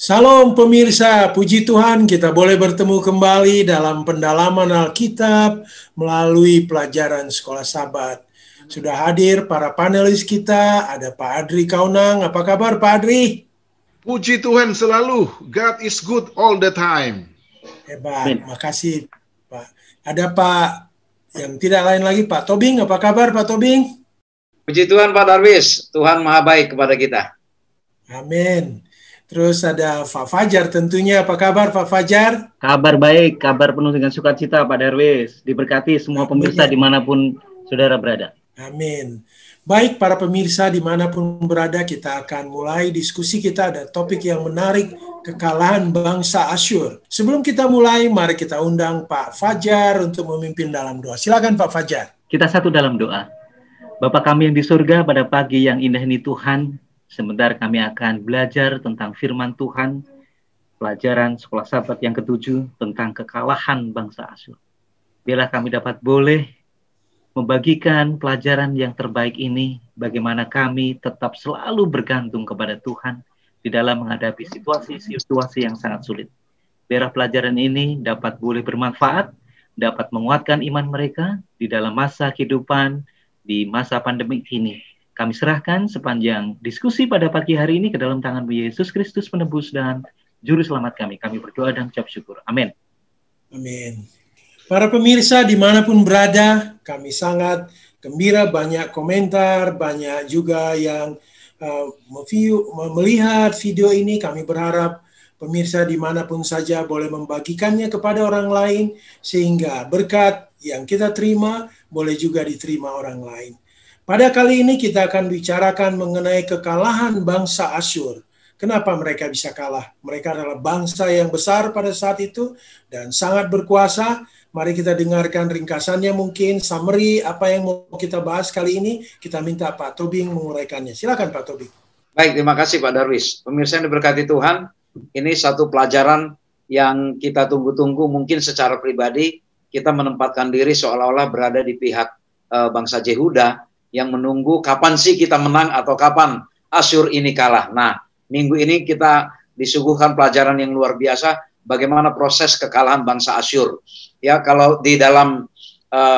Salam pemirsa, puji Tuhan kita boleh bertemu kembali dalam pendalaman Alkitab melalui pelajaran Sekolah Sabat. Sudah hadir para panelis kita, ada Pak Adri Kaunang. Apa kabar Pak Adri? Puji Tuhan selalu, God is good all the time. Hebat, makasih Pak. Ada Pak yang tidak lain lagi, Pak Tobing. Apa kabar Pak Tobing? Puji Tuhan Pak Darwis, Tuhan Maha Baik kepada kita. Amin. Terus ada Pak Fajar tentunya. Apa kabar Pak Fajar? Kabar baik, kabar penuh dengan sukacita Pak Darwis. Diberkati semua pemirsa dimanapun saudara berada. Amin. Baik para pemirsa dimanapun berada, kita akan mulai diskusi kita. Ada topik yang menarik, kekalahan bangsa Asyur. Sebelum kita mulai, mari kita undang Pak Fajar untuk memimpin dalam doa. Silakan Pak Fajar. Kita satu dalam doa. Bapa kami yang di surga, pada pagi yang indah ini Tuhan, sebentar kami akan belajar tentang firman Tuhan, pelajaran Sekolah Sabat yang ke-7 tentang kekalahan bangsa Asyur. Biarlah kami dapat boleh membagikan pelajaran yang terbaik ini, bagaimana kami tetap selalu bergantung kepada Tuhan di dalam menghadapi situasi-situasi yang sangat sulit. Biarlah pelajaran ini dapat boleh bermanfaat, dapat menguatkan iman mereka di dalam masa kehidupan, di masa pandemi ini. Kami serahkan sepanjang diskusi pada pagi hari ini ke dalam tangan Yesus Kristus penebus dan juru selamat kami. Kami berdoa dan ucap syukur. Amin. Amin. Para pemirsa dimanapun berada, kami sangat gembira, banyak komentar, banyak juga yang melihat video ini. Kami berharap pemirsa dimanapun saja boleh membagikannya kepada orang lain, sehingga berkat yang kita terima boleh juga diterima orang lain. Pada kali ini kita akan bicarakan mengenai kekalahan bangsa Asyur. Kenapa mereka bisa kalah? Mereka adalah bangsa yang besar pada saat itu dan sangat berkuasa. Mari kita dengarkan ringkasannya, mungkin summary apa yang mau kita bahas kali ini. Kita minta Pak Tobing menguraikannya. Silakan Pak Tobing. Baik, terima kasih Pak Darwis. Pemirsa yang diberkati Tuhan, ini satu pelajaran yang kita tunggu-tunggu. Mungkin secara pribadi kita menempatkan diri seolah-olah berada di pihak bangsa Yehuda yang menunggu kapan sih kita menang atau kapan Asyur ini kalah. Nah, minggu ini kita disuguhkan pelajaran yang luar biasa bagaimana proses kekalahan bangsa Asyur. Ya, kalau di dalam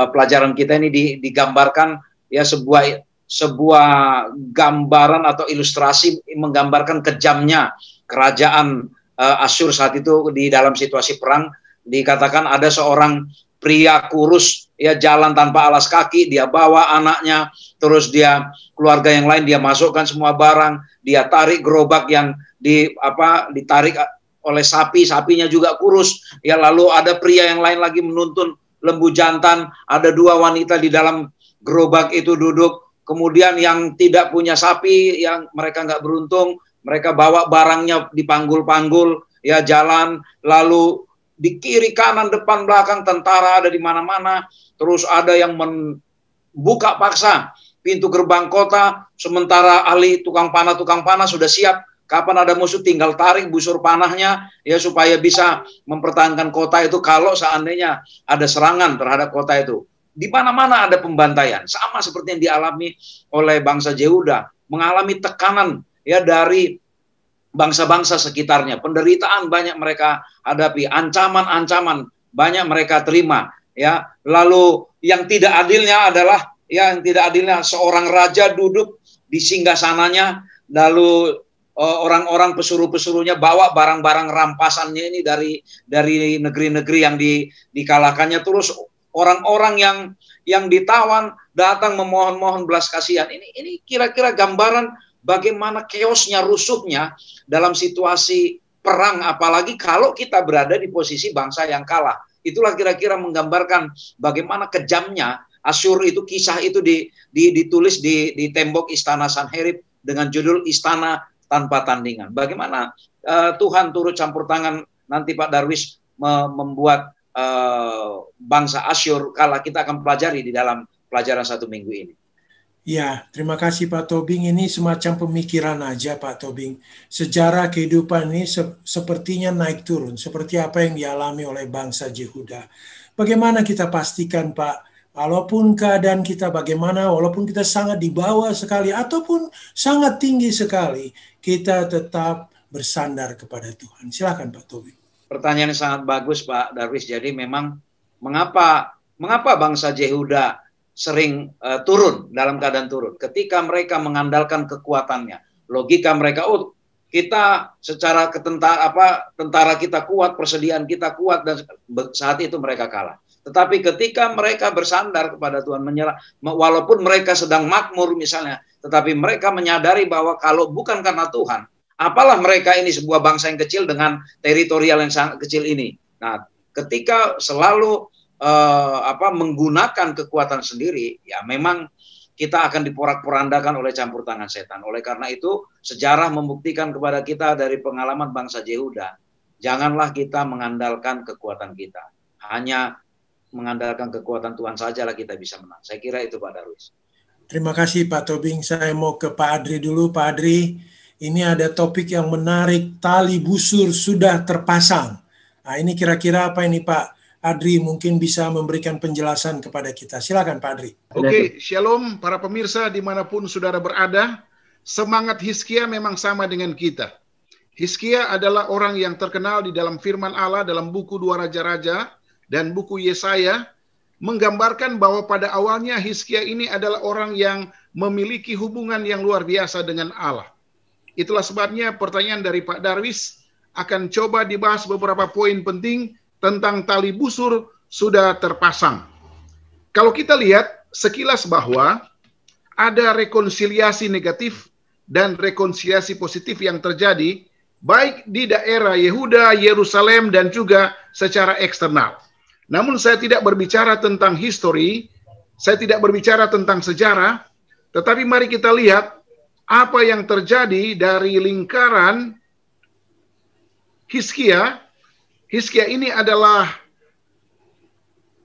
pelajaran kita ini digambarkan ya sebuah gambaran atau ilustrasi menggambarkan kejamnya kerajaan Asyur saat itu di dalam situasi perang. Dikatakan ada seorang pria kurus, ya jalan tanpa alas kaki, dia bawa anaknya, terus dia keluarga yang lain dia masukkan semua barang, dia tarik gerobak yang ditarik oleh sapi, sapinya juga kurus, ya lalu ada pria yang lain lagi menuntun lembu jantan, ada dua wanita di dalam gerobak itu duduk, kemudian yang tidak punya sapi, yang mereka nggak beruntung, mereka bawa barangnya dipanggul-panggul, ya jalan, lalu di kiri, kanan, depan, belakang, tentara ada di mana-mana. Terus ada yang membuka paksa pintu gerbang kota, sementara ahli tukang panah sudah siap. Kapan ada musuh tinggal tarik busur panahnya, ya supaya bisa mempertahankan kota itu kalau seandainya ada serangan terhadap kota itu. Di mana-mana ada pembantaian, sama seperti yang dialami oleh bangsa Yehuda, mengalami tekanan ya dari bangsa-bangsa sekitarnya, penderitaan banyak mereka hadapi, ancaman-ancaman banyak mereka terima, ya. Lalu yang tidak adilnya adalah seorang raja duduk di singgasananya, lalu orang-orang pesuruh-pesuruhnya bawa barang-barang rampasannya ini dari negeri-negeri yang dikalahkannya, terus orang-orang yang ditawan datang memohon-mohon belas kasihan. Ini kira-kira gambaran bagaimana chaosnya, rusuhnya dalam situasi perang, apalagi kalau kita berada di posisi bangsa yang kalah. Itulah kira-kira menggambarkan bagaimana kejamnya Asyur itu. Kisah itu ditulis di tembok istana Sanherib dengan judul Istana Tanpa Tandingan. Bagaimana Tuhan turut campur tangan nanti Pak Darwis membuat bangsa Asyur kalah. Kita akan pelajari di dalam pelajaran satu minggu ini. Ya, terima kasih Pak Tobing. Ini semacam pemikiran aja Pak Tobing. Sejarah kehidupan ini sepertinya naik turun. Seperti apa yang dialami oleh bangsa Yehuda. Bagaimana kita pastikan Pak, walaupun keadaan kita bagaimana, walaupun kita sangat di bawah sekali, ataupun sangat tinggi sekali, kita tetap bersandar kepada Tuhan. Silakan Pak Tobi. Pertanyaan yang sangat bagus Pak Darwis. Jadi memang mengapa bangsa Yehuda sering turun, dalam keadaan turun? Ketika mereka mengandalkan kekuatannya, logika mereka, oh kita secara tentara kita kuat, persediaan kita kuat, dan saat itu mereka kalah. Tetapi ketika mereka bersandar kepada Tuhan, menyerah, walaupun mereka sedang makmur misalnya, tetapi mereka menyadari bahwa kalau bukan karena Tuhan, apalah mereka ini sebuah bangsa yang kecil dengan teritorial yang sangat kecil ini. Nah, ketika selalu menggunakan kekuatan sendiri, ya memang kita akan diporak-porandakan oleh campur tangan setan. Oleh karena itu, sejarah membuktikan kepada kita dari pengalaman bangsa Yehuda, janganlah kita mengandalkan kekuatan kita. Hanya mengandalkan kekuatan Tuhan sajalah kita bisa menang. Saya kira itu Pak Darwis. Terima kasih Pak Tobing. Saya mau ke Pak Adri dulu. Pak Adri, ini ada topik yang menarik, tali busur sudah terpasang. Nah, ini kira-kira apa ini Pak Adri? Mungkin bisa memberikan penjelasan kepada kita. Silakan Pak Adri. Oke, shalom para pemirsa dimanapun saudara berada. Semangat Hizkia memang sama dengan kita. Hizkia adalah orang yang terkenal di dalam firman Allah dalam buku 2 Raja-Raja dan buku Yesaya, menggambarkan bahwa pada awalnya Hizkia ini adalah orang yang memiliki hubungan yang luar biasa dengan Allah. Itulah sebabnya pertanyaan dari Pak Darwis akan coba dibahas beberapa poin penting tentang tali busur sudah terpasang. Kalau kita lihat sekilas bahwa ada rekonsiliasi negatif dan rekonsiliasi positif yang terjadi baik di daerah Yehuda, Yerusalem, dan juga secara eksternal. Namun saya tidak berbicara tentang histori, saya tidak berbicara tentang sejarah, tetapi mari kita lihat apa yang terjadi dari lingkaran Hizkia. Hizkia ini adalah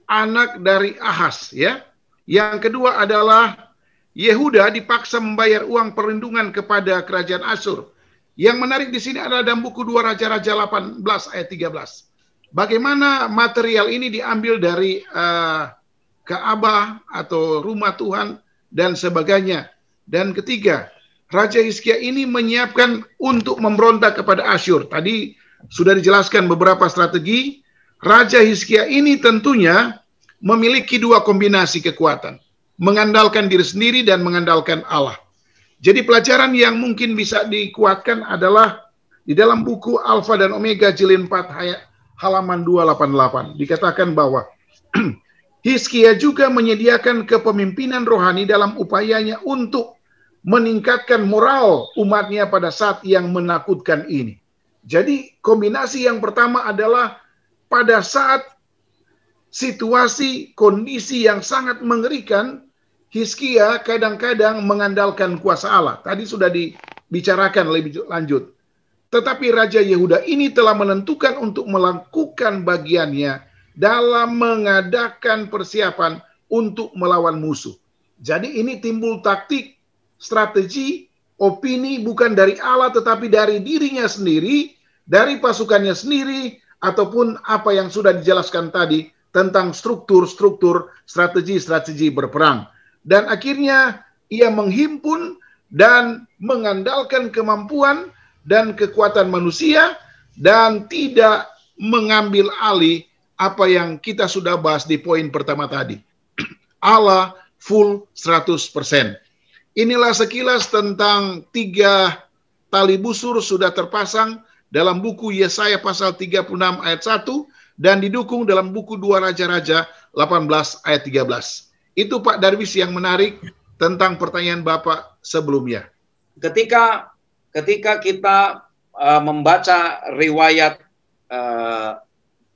anak dari Ahaz, ya. Yang kedua adalah Yehuda dipaksa membayar uang perlindungan kepada kerajaan Asyur. Yang menarik di sini adalah dalam buku 2 Raja-Raja 18 ayat 13. Bagaimana material ini diambil dari Ka'bah atau rumah Tuhan dan sebagainya. Dan ketiga, Raja Hizkia ini menyiapkan untuk memberontak kepada Asyur. Tadi sudah dijelaskan beberapa strategi. Raja Hizkia ini tentunya memiliki dua kombinasi kekuatan. Mengandalkan diri sendiri dan mengandalkan Allah. Jadi pelajaran yang mungkin bisa dikuatkan adalah di dalam buku Alfa dan Omega jilid 4 halaman 288. Dikatakan bahwa Hizkia juga menyediakan kepemimpinan rohani dalam upayanya untuk meningkatkan moral umatnya pada saat yang menakutkan ini. Jadi kombinasi yang pertama adalah pada saat situasi, kondisi yang sangat mengerikan, Hizkia kadang-kadang mengandalkan kuasa Allah. Tadi sudah dibicarakan lebih lanjut. Tetapi Raja Yehuda ini telah menentukan untuk melakukan bagiannya dalam mengadakan persiapan untuk melawan musuh. Jadi ini timbul taktik, strategi, opini bukan dari Allah tetapi dari dirinya sendiri, dari pasukannya sendiri, ataupun apa yang sudah dijelaskan tadi tentang struktur-struktur strategi-strategi berperang. Dan akhirnya ia menghimpun dan mengandalkan kemampuan dan kekuatan manusia dan tidak mengambil alih apa yang kita sudah bahas di poin pertama tadi. Allah full 100%. Inilah sekilas tentang 3 tali busur sudah terpasang dalam buku Yesaya pasal 36 ayat 1 dan didukung dalam buku 2 Raja-Raja 18 ayat 13. Itu Pak Darwis yang menarik tentang pertanyaan Bapak sebelumnya. Ketika kita membaca riwayat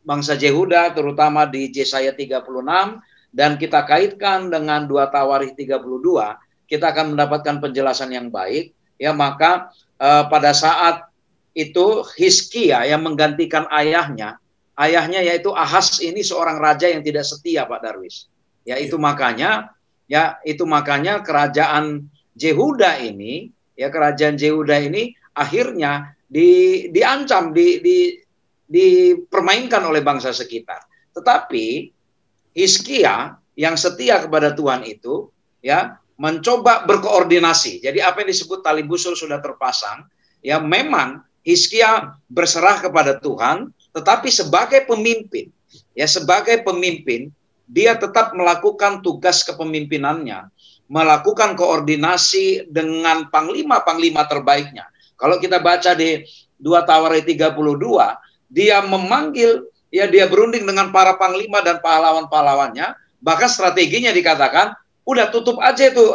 bangsa Yehuda terutama di Yesaya 36 dan kita kaitkan dengan 2 Tawarikh 32, kita akan mendapatkan penjelasan yang baik, ya. Maka pada saat itu Hizkia yang menggantikan ayahnya yaitu Ahaz ini seorang raja yang tidak setia, Pak Darwis. Ya itu makanya kerajaan Yehuda ini akhirnya diancam, dipermainkan oleh bangsa sekitar. Tetapi Hizkia yang setia kepada Tuhan itu, ya, mencoba berkoordinasi. Jadi apa yang disebut tali busur sudah terpasang, ya memang Hizkia berserah kepada Tuhan, tetapi sebagai pemimpin, ya sebagai pemimpin, dia tetap melakukan tugas kepemimpinannya, melakukan koordinasi dengan panglima-panglima terbaiknya. Kalau kita baca di 2 Tawarai 32, dia memanggil, ya dia berunding dengan para panglima dan pahlawan-pahlawannya, bahkan strateginya dikatakan, udah tutup aja itu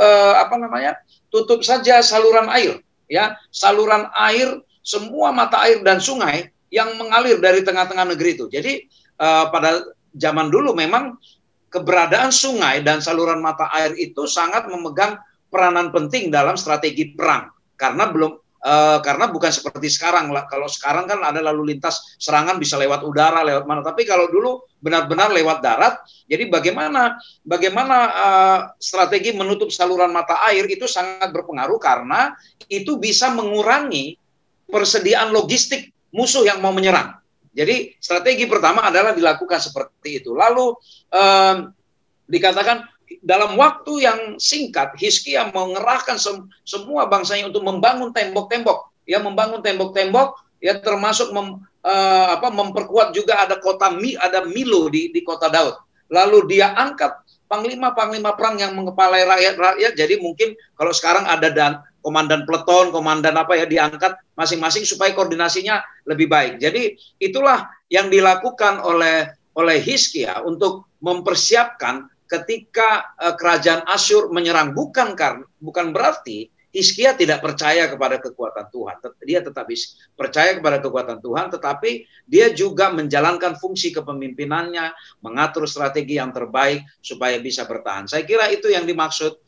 tutup saja saluran air, ya saluran air, semua mata air dan sungai yang mengalir dari tengah-tengah negeri itu. Jadi pada zaman dulu memang keberadaan sungai dan saluran mata air itu sangat memegang peranan penting dalam strategi perang, karena bukan seperti sekarang. Kalau sekarang kan ada lalu lintas serangan bisa lewat udara, lewat mana. Tapi kalau dulu benar-benar lewat darat. Jadi bagaimana strategi menutup saluran mata air itu sangat berpengaruh, karena itu bisa mengurangi persediaan logistik musuh yang mau menyerang. Jadi strategi pertama adalah dilakukan seperti itu. Lalu dikatakan dalam waktu yang singkat, Hizkia mengerahkan semua bangsanya untuk membangun tembok-tembok, ya membangun tembok-tembok, ya termasuk memperkuat juga ada Milo di kota Daud. Lalu dia angkat panglima-panglima perang yang mengepalai rakyat. Jadi mungkin kalau sekarang ada komandan peleton, komandan diangkat masing-masing supaya koordinasinya lebih baik. Jadi itulah yang dilakukan oleh Hizkia untuk mempersiapkan ketika kerajaan Asyur menyerang. Bukan berarti Hizkia tidak percaya kepada kekuatan Tuhan. Dia tetap percaya kepada kekuatan Tuhan, tetapi dia juga menjalankan fungsi kepemimpinannya, mengatur strategi yang terbaik supaya bisa bertahan. Saya kira itu yang dimaksud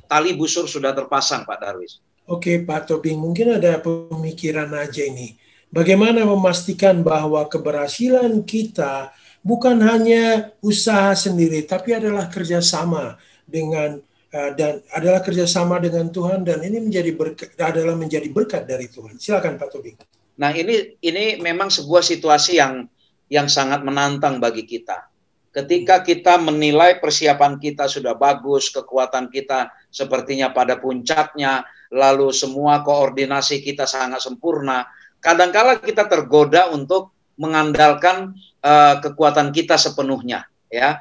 tali busur sudah terpasang, Pak Darwis. Oke, Pak Tobing, mungkin ada pemikiran aja ini. Bagaimana memastikan bahwa keberhasilan kita bukan hanya usaha sendiri, tapi adalah kerjasama dengan Tuhan, dan ini menjadi berkat dari Tuhan. Silakan Pak Tobing. Nah, ini memang sebuah situasi yang sangat menantang bagi kita. Ketika kita menilai persiapan kita sudah bagus, kekuatan kita sepertinya pada puncaknya, lalu semua koordinasi kita sangat sempurna, kadangkala kita tergoda untuk mengandalkan kekuatan kita sepenuhnya, ya.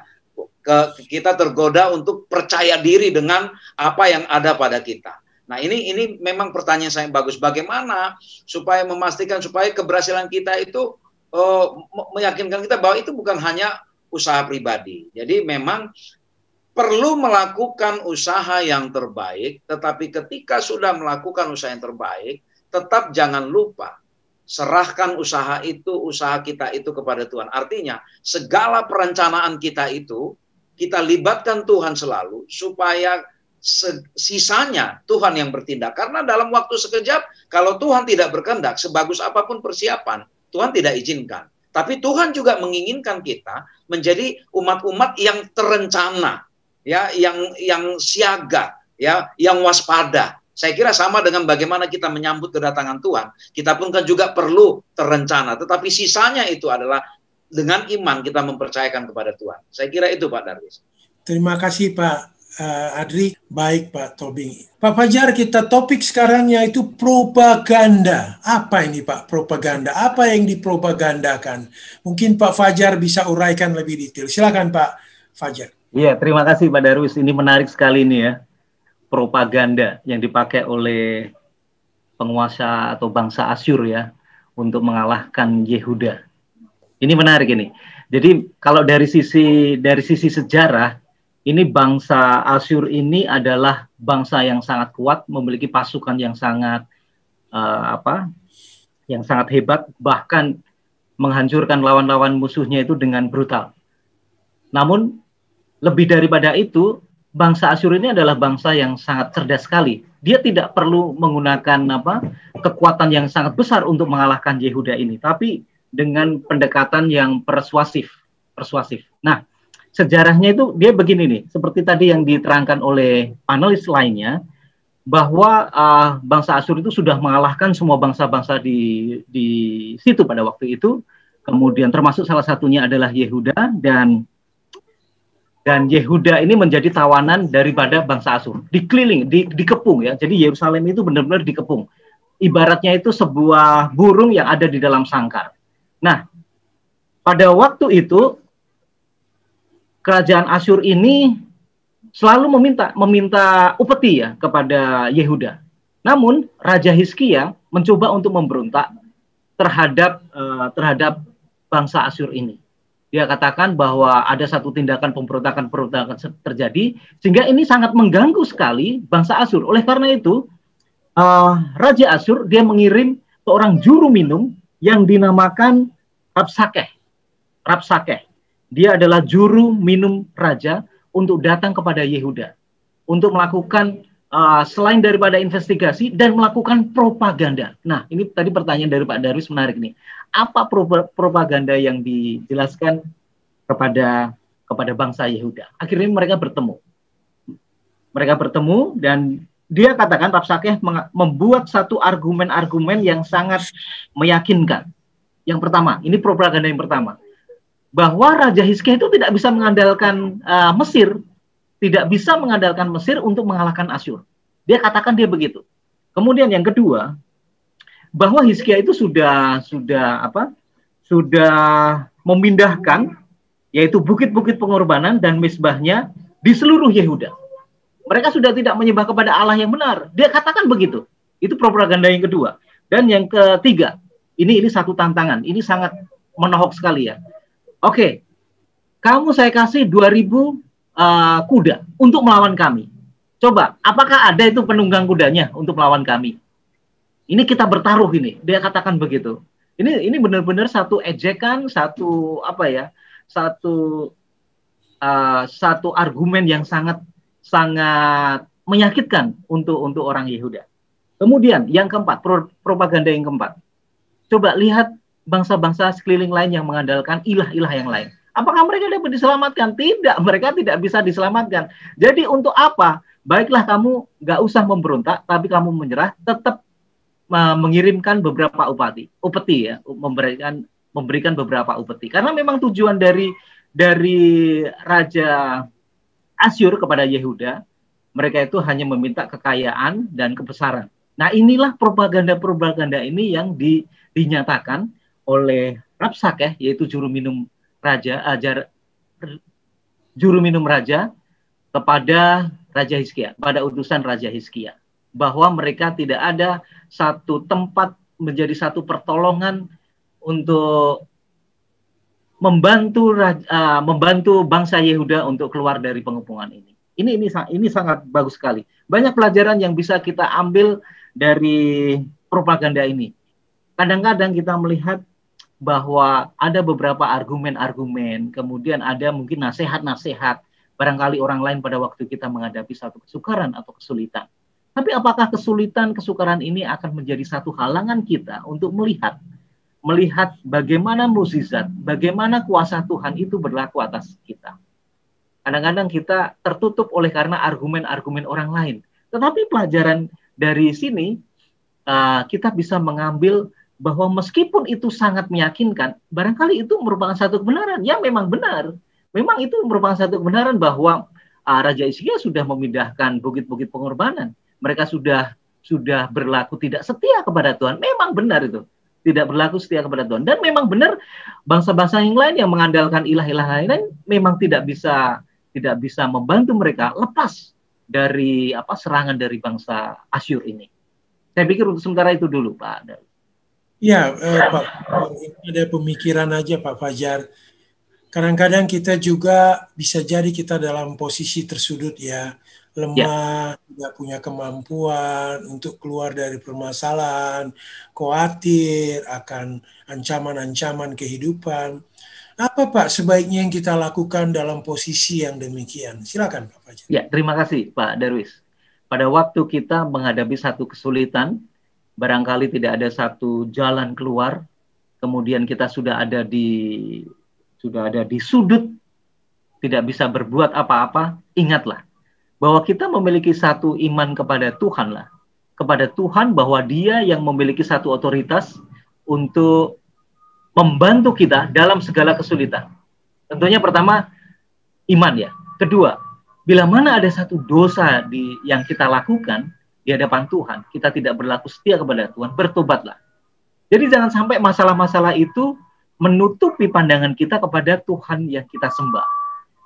Kita tergoda untuk percaya diri dengan apa yang ada pada kita. Nah, ini memang pertanyaan saya bagus. Bagaimana supaya memastikan supaya keberhasilan kita itu meyakinkan kita bahwa itu bukan hanya usaha pribadi. Jadi memang perlu melakukan usaha yang terbaik, tetapi ketika sudah melakukan usaha yang terbaik, tetap jangan lupa serahkan usaha kita itu kepada Tuhan. Artinya, segala perencanaan kita itu, kita libatkan Tuhan selalu, supaya sisanya Tuhan yang bertindak. Karena dalam waktu sekejap, kalau Tuhan tidak berkehendak, sebagus apapun persiapan, Tuhan tidak izinkan. Tapi Tuhan juga menginginkan kita menjadi umat-umat yang terencana, ya, yang siaga, ya, yang waspada. Saya kira sama dengan bagaimana kita menyambut kedatangan Tuhan. Kita pun kan juga perlu terencana. Tetapi sisanya itu adalah dengan iman kita mempercayakan kepada Tuhan. Saya kira itu, Pak Darwis. Terima kasih, Pak Adri. Baik, Pak Tobing. Pak Fajar, kita topik sekarang yaitu propaganda. Apa ini, Pak, propaganda? Apa yang dipropagandakan? Mungkin Pak Fajar bisa uraikan lebih detail. Silakan, Pak Fajar. Iya, terima kasih, Pak Darwis. Ini menarik sekali nih, ya. Propaganda yang dipakai oleh penguasa atau bangsa Asyur, ya, untuk mengalahkan Yehuda. Ini menarik ini. Jadi kalau dari sisi sejarah, ini bangsa Asyur ini adalah bangsa yang sangat kuat, memiliki pasukan yang sangat hebat, bahkan menghancurkan lawan-lawan musuhnya itu dengan brutal. Namun lebih daripada itu, bangsa Asyur ini adalah bangsa yang sangat cerdas sekali. Dia tidak perlu menggunakan kekuatan yang sangat besar untuk mengalahkan Yehuda ini, tapi dengan pendekatan yang persuasif. Nah, sejarahnya itu dia begini nih, seperti tadi yang diterangkan oleh panelis lainnya, bahwa bangsa Asyur itu sudah mengalahkan semua bangsa-bangsa di situ pada waktu itu. Kemudian termasuk salah satunya adalah Yehuda, dan Yehuda ini menjadi tawanan daripada bangsa Asyur. Dikeliling, dikepung, ya. Jadi Yerusalem itu benar-benar dikepung. ibaratnya itu sebuah burung yang ada di dalam sangkar. Nah, pada waktu itu kerajaan Asyur ini selalu meminta upeti ya kepada Yehuda. Namun Raja Hizkia mencoba untuk memberontak terhadap bangsa Asyur ini. Dia katakan bahwa ada satu tindakan pemberontakan terjadi, sehingga ini sangat mengganggu sekali bangsa Asyur. Oleh karena itu, Raja Asyur dia mengirim seorang juru minum yang dinamakan Rabsakeh. Dia adalah juru minum raja untuk datang kepada Yehuda untuk melakukan selain daripada investigasi dan melakukan propaganda. Nah, ini tadi pertanyaan dari Pak Darwis menarik nih. Apa propaganda yang dijelaskan kepada bangsa Yehuda? Akhirnya mereka bertemu. Dan dia katakan Rabsakeh membuat satu argumen-argumen yang sangat meyakinkan. Yang pertama, ini propaganda yang pertama, bahwa Raja Hizkia itu tidak bisa mengandalkan Mesir, untuk mengalahkan Asyur. Dia katakan dia begitu. Kemudian yang kedua, bahwa Hizkia itu sudah memindahkan yaitu bukit-bukit pengorbanan dan mezbahnya di seluruh Yehuda. Mereka sudah tidak menyembah kepada Allah yang benar. Dia katakan begitu. Itu propaganda yang kedua. Dan yang ketiga, ini satu tantangan. Ini sangat menohok sekali ya. Oke, kamu saya kasih 2.000 kuda untuk melawan kami. Coba, apakah ada itu penunggang kudanya untuk melawan kami? Ini kita bertaruh ini. Dia katakan begitu. Ini benar-benar satu ejekan, satu argumen yang sangat menyakitkan untuk orang Yehuda. Kemudian yang keempat, propaganda yang keempat. Coba lihat bangsa-bangsa sekeliling lain yang mengandalkan ilah-ilah yang lain. Apakah mereka dapat diselamatkan? Tidak, mereka tidak bisa diselamatkan. Jadi untuk apa? Baiklah kamu nggak usah memberontak, tapi kamu menyerah, tetap mengirimkan beberapa upeti ya, memberikan beberapa upeti. Karena memang tujuan dari Raja Asyur kepada Yehuda, mereka itu hanya meminta kekayaan dan kebesaran. Nah, inilah propaganda ini yang dinyatakan oleh Rabsakeh, yaitu juru minum raja kepada Raja Hizkia, pada utusan Raja Hizkia, bahwa mereka tidak ada satu tempat menjadi satu pertolongan untuk membantu bangsa Yehuda untuk keluar dari pengepungan ini. Ini sangat bagus sekali. Banyak pelajaran yang bisa kita ambil dari propaganda ini. Kadang-kadang kita melihat bahwa ada beberapa argumen-argumen, kemudian ada mungkin nasihat-nasihat, barangkali orang lain pada waktu kita menghadapi satu kesukaran atau kesulitan. Tapi apakah kesulitan, kesukaran ini akan menjadi satu halangan kita untuk melihat bagaimana mukjizat, bagaimana kuasa Tuhan itu berlaku atas kita. Kadang-kadang kita tertutup oleh karena argumen-argumen orang lain. Tetapi pelajaran dari sini, kita bisa mengambil bahwa meskipun itu sangat meyakinkan, barangkali itu merupakan satu kebenaran. Ya, memang benar. Memang itu merupakan satu kebenaran bahwa Raja Hizkia sudah memindahkan bukit-bukit pengorbanan. Mereka sudah berlaku tidak setia kepada Tuhan. Memang benar itu. Tidak berlaku setia kepada Tuhan. Dan memang benar bangsa-bangsa yang lain yang mengandalkan ilah-ilah lain memang tidak bisa membantu mereka lepas dari serangan dari bangsa Asyur ini. Saya pikir untuk sementara itu dulu, Pak. Ya, Pak, ada pemikiran aja Pak Fajar. Kadang-kadang kita juga bisa jadi kita dalam posisi tersudut ya, lemah, tidak punya kemampuan untuk keluar dari permasalahan, khawatir akan ancaman-ancaman kehidupan. Apa Pak sebaiknya yang kita lakukan dalam posisi yang demikian? Silakan Pak Fajar. Ya, terima kasih Pak Darwis. Pada waktu kita menghadapi satu kesulitan, barangkali tidak ada satu jalan keluar, kemudian kita sudah ada di sudut, tidak bisa berbuat apa-apa, ingatlah bahwa kita memiliki satu iman kepada Tuhan lah, kepada Tuhan bahwa Dia yang memiliki satu otoritas untuk membantu kita dalam segala kesulitan. Tentunya pertama iman ya. Kedua, bila mana ada satu dosa yang kita lakukan, di hadapan Tuhan, kita tidak berlaku setia kepada Tuhan, bertobatlah. Jadi jangan sampai masalah-masalah itu menutupi pandangan kita kepada Tuhan yang kita sembah.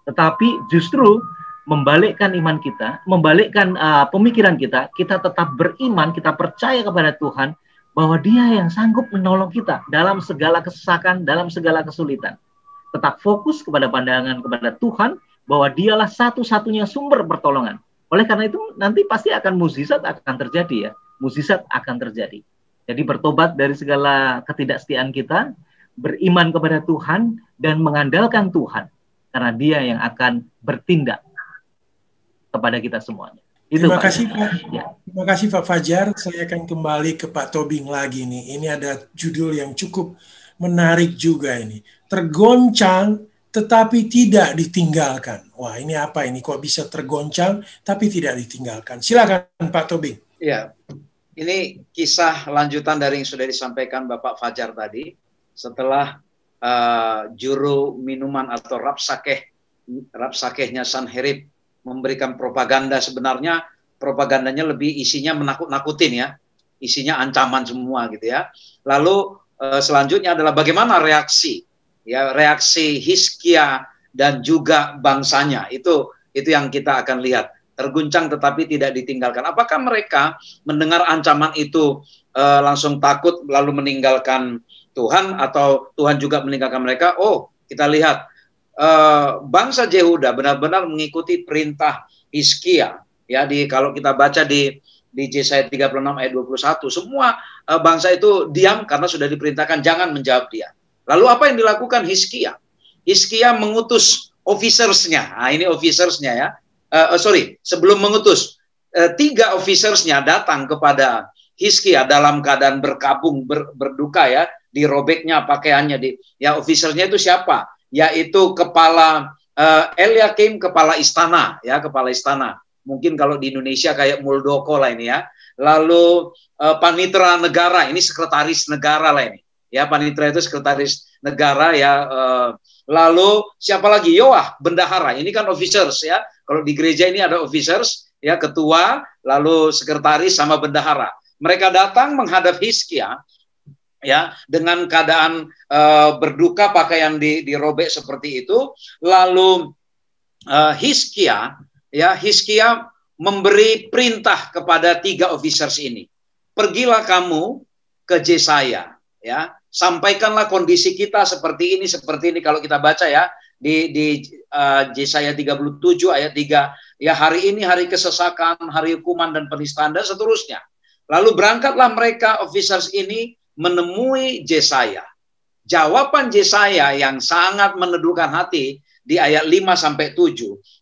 Tetapi justru membalikkan iman kita, membalikkan pemikiran kita, kita tetap beriman, kita percaya kepada Tuhan, bahwa Dia yang sanggup menolong kita dalam segala kesesakan, dalam segala kesulitan. Tetap fokus kepada pandangan kepada Tuhan, bahwa Dialah satu-satunya sumber pertolongan. Oleh karena itu, nanti pasti akan mukjizat akan terjadi ya. Mukjizat akan terjadi. Jadi bertobat dari segala ketidaksetiaan kita, beriman kepada Tuhan, dan mengandalkan Tuhan. Karena Dia yang akan bertindak kepada kita semuanya. Itu, terima Pak. kasih Pak. Ya. Terima kasih Pak Fajar. Saya akan kembali ke Pak Tobing lagi nih. Ini ada judul yang cukup menarik juga ini. Tergoncang tetapi tidak ditinggalkan. Wah, ini apa ini? Kok bisa tergoncang tapi tidak ditinggalkan? Silakan Pak Tobing. Ya, ini kisah lanjutan dari yang sudah disampaikan Bapak Fajar tadi. Setelah juru minuman atau Rabsakehnya Sanherib memberikan propaganda, sebenarnya propagandanya lebih isinya menakut-nakutin ya, isinya ancaman semua gitu ya. Lalu selanjutnya adalah bagaimana reaksi Hizkia dan juga bangsanya. Itu yang kita akan lihat. Terguncang tetapi tidak ditinggalkan. Apakah mereka mendengar ancaman itu langsung takut lalu meninggalkan Tuhan, atau Tuhan juga meninggalkan mereka? Oh, kita lihat bangsa Yehuda benar-benar mengikuti perintah Hizkia. Ya, kalau kita baca di Yesaya 36 ayat 21, semua bangsa itu diam karena sudah diperintahkan jangan menjawab dia. Lalu apa yang dilakukan Hizkia? Hizkia mengutus officersnya. Nah, ini officersnya ya. Sebelum mengutus, 3 officersnya datang kepada Hizkia dalam keadaan berkabung, berduka ya, dirobeknya pakaiannya. Officernya itu siapa? Yaitu kepala Eliakim, kepala istana ya, kepala istana. Mungkin kalau di Indonesia kayak Muldoko lah ini ya. Lalu panitera negara, ini sekretaris negara lah ini. Ya, panitera itu sekretaris negara ya. Lalu siapa lagi? Yoah, bendahara. Ini kan officers ya. Kalau di gereja ini ada officers ya, ketua, lalu sekretaris sama bendahara. Mereka datang menghadap Hizkia ya, dengan keadaan berduka, pakaian dirobek seperti itu. Lalu Hizkia memberi perintah kepada 3 officers ini. Pergilah kamu ke Yesaya ya, sampaikanlah kondisi kita seperti ini. Kalau kita baca ya di Yesaya 37 ayat 3 ya, hari ini hari kesesakan, hari hukuman dan penistaan dan seterusnya. Lalu berangkatlah mereka officers ini menemui Yesaya. Jawaban Yesaya yang sangat meneduhkan hati di ayat 5-7.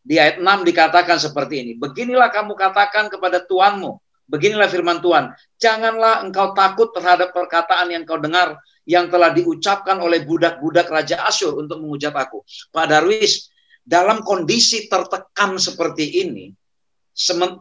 Di ayat 6 dikatakan seperti ini. Beginilah kamu katakan kepada Tuhanmu. Beginilah firman Tuhan. Janganlah engkau takut terhadap perkataan yang kau dengar, yang telah diucapkan oleh budak-budak Raja Asyur untuk menghujat aku. Pak Darwis, dalam kondisi tertekan seperti ini,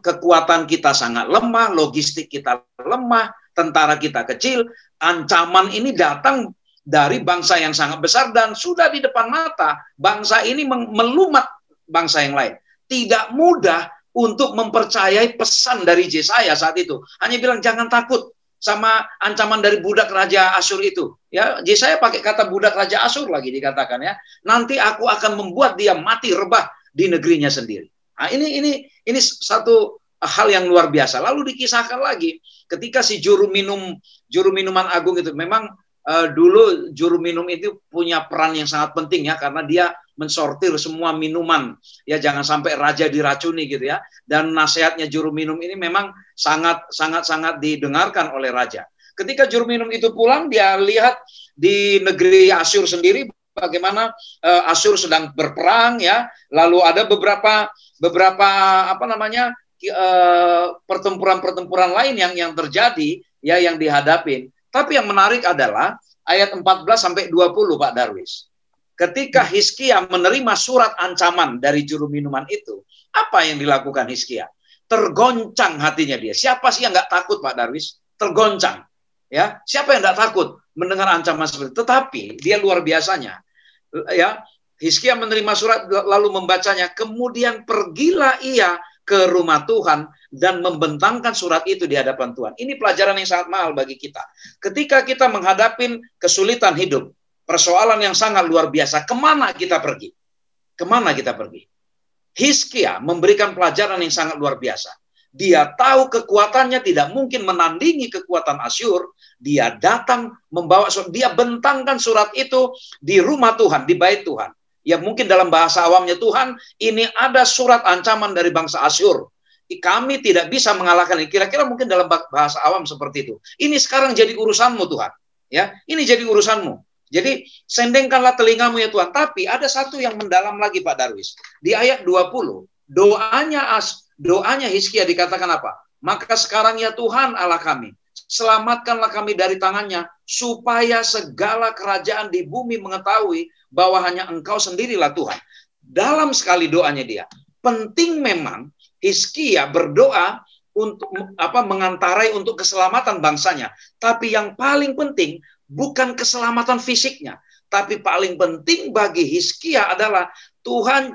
kekuatan kita sangat lemah, logistik kita lemah, tentara kita kecil, ancaman ini datang dari bangsa yang sangat besar dan sudah di depan mata bangsa ini melumat bangsa yang lain. Tidak mudah untuk mempercayai pesan dari Yesaya saat itu. Hanya bilang jangan takut sama ancaman dari budak Raja Asyur itu. Ya, Yesaya pakai kata budak Raja Asyur lagi dikatakan ya. Nanti aku akan membuat dia mati rebah di negerinya sendiri. Nah, ini satu hal yang luar biasa. Lalu dikisahkan lagi ketika si juru minuman agung itu, memang dulu juru minum itu punya peran yang sangat penting ya, karena dia mensortir semua minuman ya, jangan sampai raja diracuni gitu ya. Dan nasihatnya juru minum ini memang sangat didengarkan oleh raja. Ketika juru minum itu pulang, dia lihat di negeri Asyur sendiri bagaimana Asyur sedang berperang ya. Lalu ada beberapa pertempuran lain yang terjadi ya, yang dihadapin. Tapi yang menarik adalah ayat 14-20 Pak Darwis. Ketika Hizkia menerima surat ancaman dari juru minuman itu, apa yang dilakukan Hizkia? Tergoncang hatinya dia. Siapa sih yang nggak takut Pak Darwis? Tergoncang. Ya, siapa yang nggak takut mendengar ancaman seperti itu? Tetapi dia luar biasanya. Ya, Hizkia menerima surat lalu membacanya. Kemudian pergilah ia ke rumah Tuhan dan membentangkan surat itu di hadapan Tuhan. Ini pelajaran yang sangat mahal bagi kita. Ketika kita menghadapi kesulitan hidup, persoalan yang sangat luar biasa, kemana kita pergi? Kemana kita pergi? Hizkia memberikan pelajaran yang sangat luar biasa. Dia tahu kekuatannya tidak mungkin menandingi kekuatan Asyur. Dia datang membawa surat, dia bentangkan surat itu di rumah Tuhan, di bait Tuhan. Ya mungkin dalam bahasa awamnya, Tuhan, ini ada surat ancaman dari bangsa Asyur. Kami tidak bisa mengalahkan ini. Kira-kira mungkin dalam bahasa awam seperti itu. Ini sekarang jadi urusanmu Tuhan. Ya, ini jadi urusanmu. Jadi sendengkanlah telingamu ya Tuhan. Tapi ada satu yang mendalam lagi Pak Darwis. Di ayat 20, doanya Hizkia dikatakan apa? Maka sekarang ya Tuhan Allah kami, selamatkanlah kami dari tangannya, supaya segala kerajaan di bumi mengetahui bahwa hanya Engkau sendirilah Tuhan. Dalam sekali doanya dia. Penting memang Hizkia berdoa untuk mengantarai untuk keselamatan bangsanya. Tapi yang paling penting bukan keselamatan fisiknya, tapi paling penting bagi Hizkia adalah Tuhan,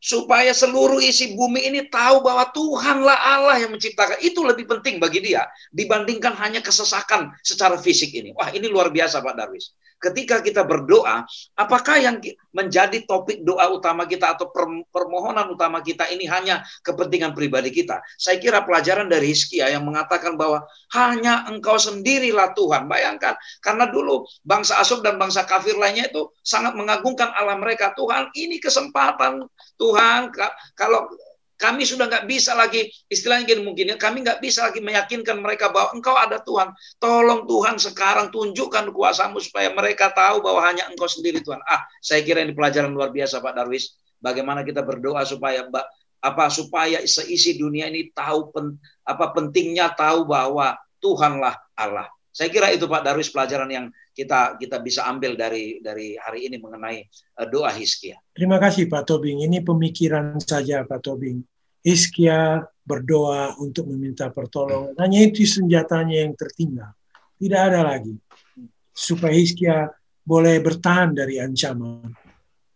supaya seluruh isi bumi ini tahu bahwa Tuhanlah Allah yang menciptakan. Itu lebih penting bagi dia dibandingkan hanya kesesakan secara fisik ini. Wah, ini luar biasa Pak Darwis. Ketika kita berdoa, apakah yang menjadi topik doa utama kita atau permohonan utama kita ini hanya kepentingan pribadi kita? Saya kira pelajaran dari Hizkia yang mengatakan bahwa hanya Engkau sendirilah Tuhan. Bayangkan, karena dulu bangsa Asyur dan bangsa kafir lainnya itu sangat mengagungkan Allah mereka. Tuhan, ini kesempatan Tuhan, kalau kami sudah nggak bisa lagi, istilahnya gini mungkin ya, kami nggak bisa lagi meyakinkan mereka bahwa Engkau ada Tuhan. Tolong Tuhan sekarang tunjukkan kuasa-Mu supaya mereka tahu bahwa hanya Engkau sendiri Tuhan. Saya kira ini pelajaran luar biasa Pak Darwis. Bagaimana kita berdoa supaya supaya seisi dunia ini tahu pentingnya tahu bahwa Tuhanlah Allah. Saya kira itu Pak Darwis pelajaran yang kita bisa ambil dari hari ini mengenai doa Hizkia. Terima kasih Pak Tobing. Ini pemikiran saja Pak Tobing. Hizkia berdoa untuk meminta pertolongan. Hanya itu senjatanya yang tertinggal. Tidak ada lagi. Supaya Hizkia boleh bertahan dari ancaman.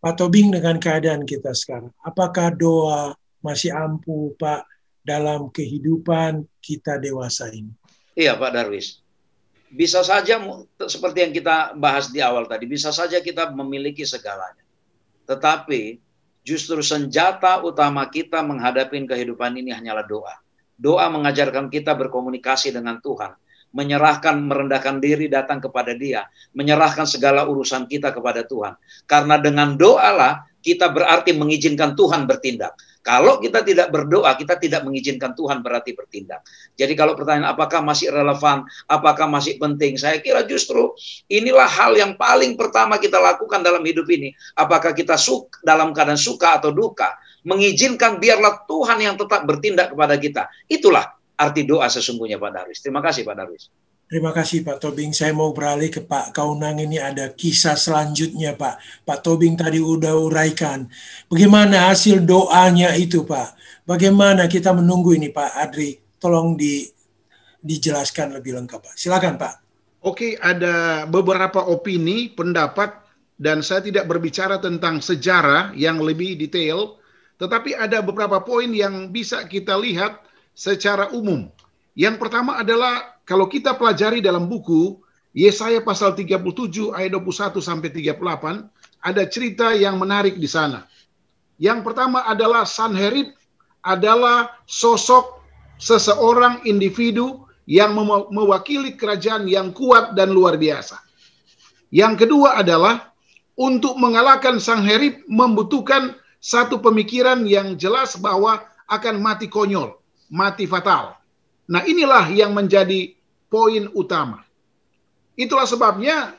Pak Tobing, dengan keadaan kita sekarang, apakah doa masih ampuh Pak dalam kehidupan kita dewasa ini? Iya Pak Darwis. Bisa saja seperti yang kita bahas di awal tadi, bisa saja kita memiliki segalanya. Tetapi justru senjata utama kita menghadapi kehidupan ini hanyalah doa. Doa mengajarkan kita berkomunikasi dengan Tuhan, merendahkan diri datang kepada Dia, menyerahkan segala urusan kita kepada Tuhan. Karena dengan doalah kita berarti mengizinkan Tuhan bertindak. Kalau kita tidak berdoa, kita tidak mengizinkan Tuhan berarti bertindak. Jadi kalau pertanyaan apakah masih relevan, apakah masih penting, saya kira justru inilah hal yang paling pertama kita lakukan dalam hidup ini. Apakah kita dalam keadaan suka atau duka, mengizinkan biarlah Tuhan yang tetap bertindak kepada kita. Itulah arti doa sesungguhnya Pak Darwis. Terima kasih Pak Darwis. Terima kasih Pak Tobing. Saya mau beralih ke Pak Kaunang. Ini ada kisah selanjutnya Pak. Pak Tobing tadi udah uraikan. Bagaimana hasil doanya itu Pak? Bagaimana kita menunggu ini Pak Adri? Tolong dijelaskan lebih lengkap Pak. Silakan Pak. Oke, ada beberapa opini, pendapat, dan saya tidak berbicara tentang sejarah yang lebih detail, tetapi ada beberapa poin yang bisa kita lihat secara umum. Yang pertama adalah kalau kita pelajari dalam buku Yesaya pasal 37 ayat 21 sampai 38, ada cerita yang menarik di sana. Yang pertama adalah Sanherib adalah sosok seseorang individu yang mewakili kerajaan yang kuat dan luar biasa. Yang kedua adalah untuk mengalahkan Sanherib membutuhkan satu pemikiran yang jelas bahwa akan mati konyol, mati fatal. Nah, inilah yang menjadi poin utama. Itulah sebabnya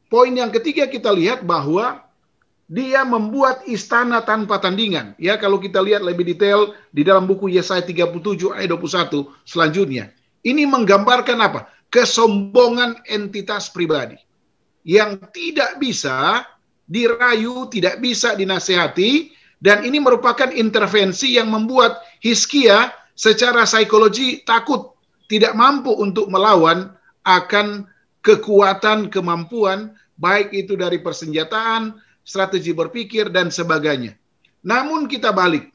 poin yang ketiga kita lihat bahwa dia membuat istana tanpa tandingan. Ya, kalau kita lihat lebih detail di dalam buku Yesaya 37 ayat 21 selanjutnya. Ini menggambarkan apa? Kesombongan entitas pribadi yang tidak bisa dirayu, tidak bisa dinasehati, dan ini merupakan intervensi yang membuat Hizkia secara psikologi takut, tidak mampu untuk melawan akan kekuatan, kemampuan, baik itu dari persenjataan, strategi berpikir, dan sebagainya. Namun kita balik.